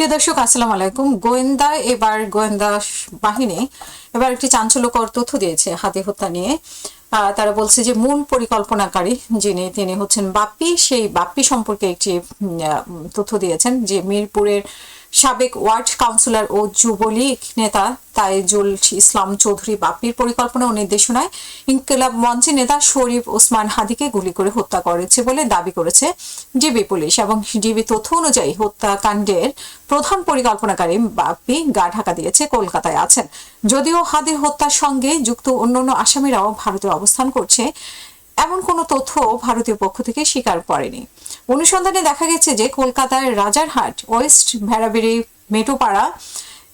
প্রিয় দর্শক, আসসালামু আলাইকুম। গোয়েন্দা বাহিনী এবার একটি চাঞ্চল্যকর তথ্য দিয়েছে হাদি হত্যা নিয়ে। তারা বলছে যে মূল পরিকল্পনাকারী তিনি হচ্ছেন বাপ্পি। সেই বাপ্পি সম্পর্কে একটি তথ্য দিয়েছেন যে মিরপুরের সাবেক ওয়ার্ড কাউন্সিলর ও যুবলীগ নেতা তাইজুল ইসলাম চৌধুরী বাপ্পির পরিকল্পনা ও নির্দেশনায় ইনকিলাব মঞ্চের নেতা শরীফ ওসমান হাদিকে গুলি করে হত্যা করেছে বলে দাবি করেছে ডিবি পুলিশ। এবং ডিবি তথ্য অনুযায়ী হত্যাকাণ্ডের প্রধান পরিকল্পনাকারী বাপ্পি গা ঢাকা দিয়েছে কলকাতায় আছেন। যদিও হাদির হত্যার সঙ্গে যুক্ত অন্যান্য আসামিরাও ভারতে অবস্থান করছে, এমন কোনো তথ্য ভারতীয় পক্ষ থেকে স্বীকার করেনি। অনুসন্ধানে দেখা গেছে যে কলকাতার রাজারহাট ওয়েস্ট ভেড়াবেড়ি মেটোপাড়া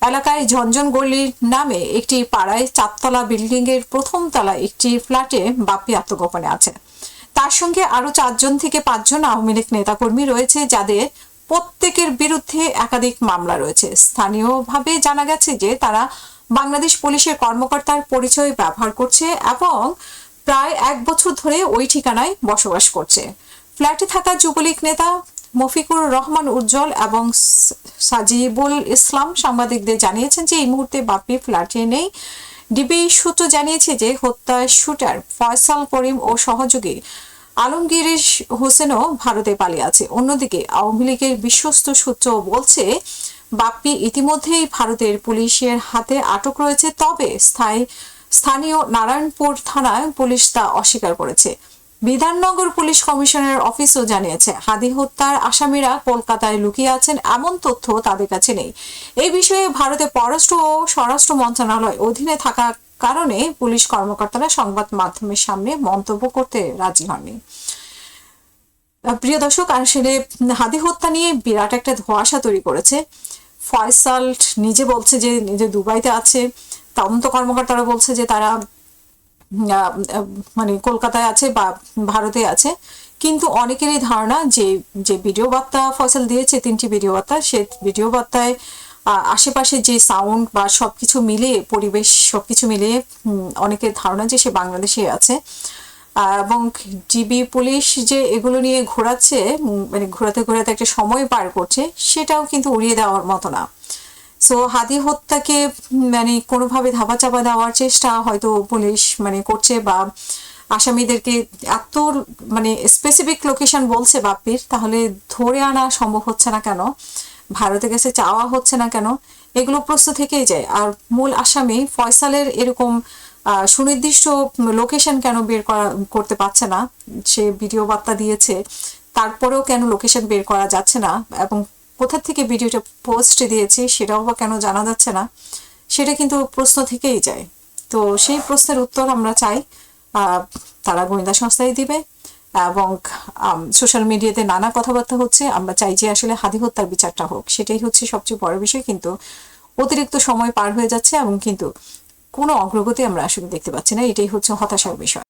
এলাকায় ঝঞ্ঝন গল্লির নামে একটি পাড়ায় 4তলা বিল্ডিং এর প্রথম তলায় একটি ফ্ল্যাটে বাপ্পি আত্মগোপনে আছে। তার সঙ্গে আরো 4জন থেকে 5জন আওয়ামী লীগ নেতাকর্মী রয়েছে, যাদের প্রত্যেকের বিরুদ্ধে একাধিক মামলা রয়েছে। স্থানীয়ভাবে জানা গেছে যে তারা বাংলাদেশ পুলিশের কর্মকর্তার পরিচয় ব্যবহার করছে এবং প্রায় 1 বছর ধরে ওই ঠিকানায় বসবাস করছে। ফ্ল্যাটে থাকা যুবলীগ নেতা মফিকুর রহমান উজ্জ্বল এবং সাজিবুল ইসলাম সাংবাদিকদের জানিয়েছেন যে এই মুহূর্তে বাপ্পি ফ্ল্যাটে নেই। ডিবি সূত্র জানিয়েছে যে হত্যা শুটার ফয়সাল করিম ও সহযোগী আলমগীর হোসেনও ভারতে পালিয়ে আছে। অন্যদিকে আওয়ামী লীগের বিশ্বস্ত সূত্র বলছে বাপ্পি ইতিমধ্যেই ভারতের পুলিশের হাতে আটক রয়েছে, তবে স্থানীয় নারায়ণপুর থানায় পুলিশ তা অস্বীকার করেছে। বিধাননগর পুলিশ কমিশনারের অফিসও জানিয়েছে হাদি হত্যার আসামিরা কলকাতায় লুকিয়ে আছেন, এমন তথ্য তাদের কাছে নেই। এই বিষয়ে ভারতের পররাষ্ট্র ও স্বরাষ্ট্র মন্ত্রণালয় অধীনে থাকা কারণে পুলিশ কর্মকর্তারা সংবাদ মাধ্যমের সামনে মন্তব্য করতে রাজি হননি। প্রিয় দর্শক, আসলে হাদি হত্যা নিয়ে বিরাট একটা ধোঁয়াশা তৈরি করেছে। ফয়সাল নিজে বলছে যে নিজে দুবাইতে আছে, তদন্ত কর্মকর্তারা বলছে যে তারা মানে কলকাতায় আছে বা ভারতে আছে। কিন্তু অনেকেরই ধারণা যে যে ভিডিও বার্তা ফয়সাল দিয়েছে, 3টি ভিডিও বার্তা, সে ভিডিও বার্তায় আশেপাশে যে সাউন্ড বা সবকিছু মিলিয়ে, পরিবেশ সবকিছু মিলিয়ে অনেকের ধারণা যে সে বাংলাদেশে আছে। এবং ডিবি পুলিশ যে এগুলো নিয়ে ঘোরাচ্ছে, মানে ঘোরাতে ঘোরাতে একটা সময় পার করছে, সেটাও কিন্তু উড়িয়ে দেওয়ার মতো না। সো হাদি হত্যাকে মানে কোনোভাবে ধাপাচাপা দেওয়ার চেষ্টা হয়তো পুলিশ করছে, বা আসামিদেরকে এত স্পেসিফিক লোকেশন বলছে বাপ্পির, তাহলে ধরে আনা সম্ভব হচ্ছে না কেন, ভারতের কাছে চাওয়া হচ্ছে না কেন, এগুলো প্রশ্ন থেকেই যায়। আর মূল আসামি ফয়সালের এরকম সুনির্দিষ্ট লোকেশন কেন বের করতে পারছে না? সে ভিডিও বার্তা দিয়েছে, তারপরেও কেন লোকেশন বের করা যাচ্ছে না, এবং কোথা থেকে ভিডিওটা পোস্ট দিয়েছে সেটাও বা কেন জানা যাচ্ছে না, সেটা কিন্তু প্রশ্ন থেকেই যায়। তো সেই প্রশ্নের উত্তর আমরা চাই তারা গোয়েন্দা সংস্থায় দিবে। এবং সোশ্যাল মিডিয়াতে নানা কথাবার্তা হচ্ছে, আমরা চাই যে আসলে হাদি হত্যার বিচারটা হোক, সেটাই হচ্ছে সবচেয়ে বড় বিষয়। কিন্তু অতিরিক্ত সময় পার হয়ে যাচ্ছে এবং কিন্তু কোনো অগ্রগতি আমরা আসলে দেখতে পাচ্ছি না, এটাই হচ্ছে হতাশার বিষয়।